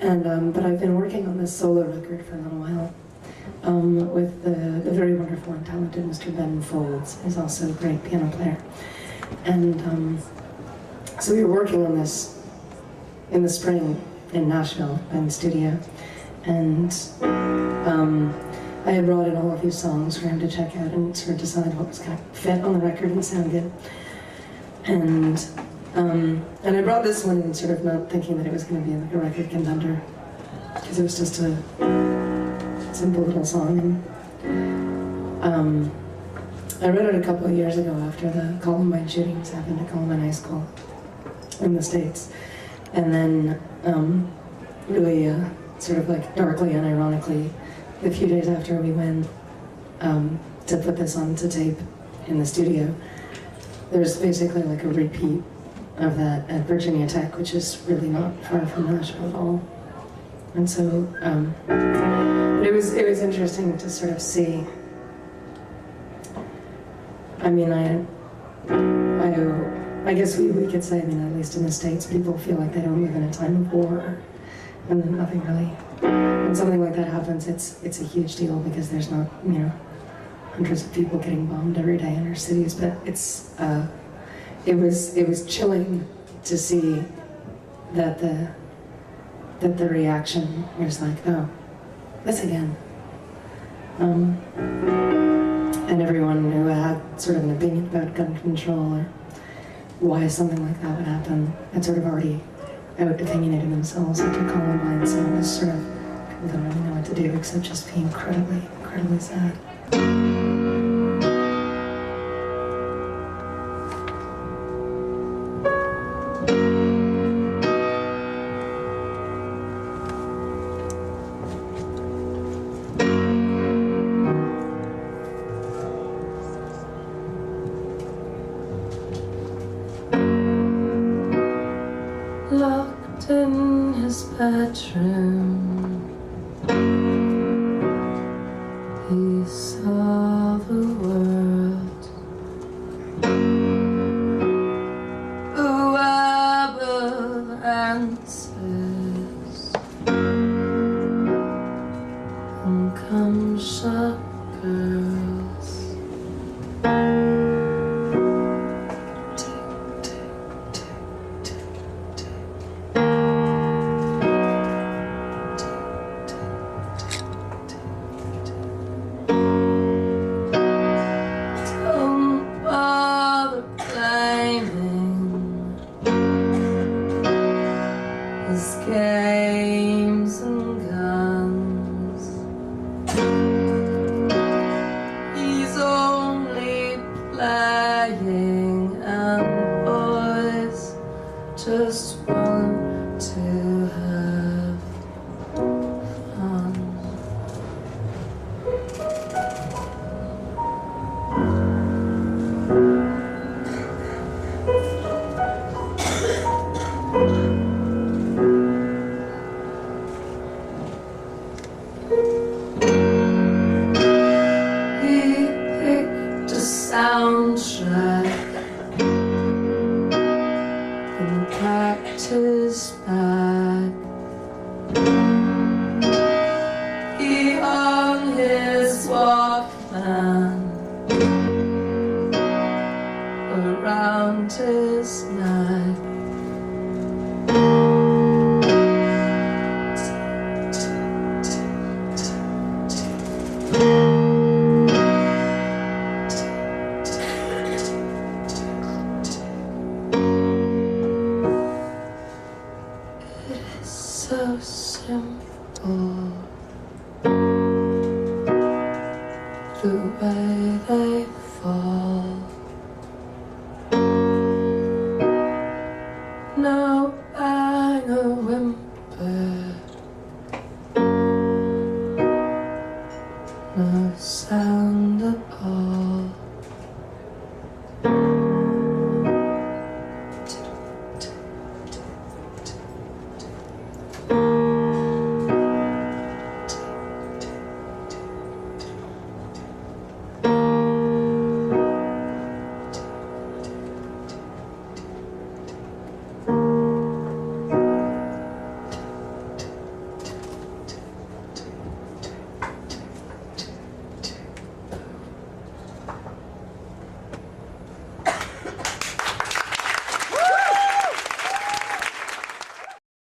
And but I've been working on this solo record for a little while with the very wonderful and talented Mr. Ben Folds, who's also a great piano player. And so we were working on this in the spring in Nashville, in the studio, and I had brought in all of these songs for him to check out and sort of decide what was going to fit on the record and sound good. And I brought this one sort of not thinking that it was going to be like a record contender, because it was just a simple little song. And I wrote it a couple of years ago after the Columbine shootings happened at Columbine High School in the States. And then really sort of like darkly and ironically, a few days after we went to put this onto tape in the studio, there's basically like a repeat of that at Virginia Tech, which is really not far from Nashville at all. And so it was interesting to sort of see. I mean, I guess we could say, I mean, at least in the States, people feel like they don't live in a time of war, and then nothing really. When something like that happens, it's a huge deal because there's not, you know, hundreds of people getting bombed every day in our cities. But it was chilling to see that the reaction was like, oh, this again. And everyone who had sort of an opinion about gun control or why something like that would happen had sort of already out-opinionated themselves after Columbine, so it was sort of, people didn't really know what to do except just be incredibly, incredibly sad. Locked in his bedroom, he saw the world, a web of answers, and come shop girls. His games and guns, he's only playing, and boys just want to have fun. Soundtrack and packed his bag. He hung his Walkman around his neck. So simple, the way they fall.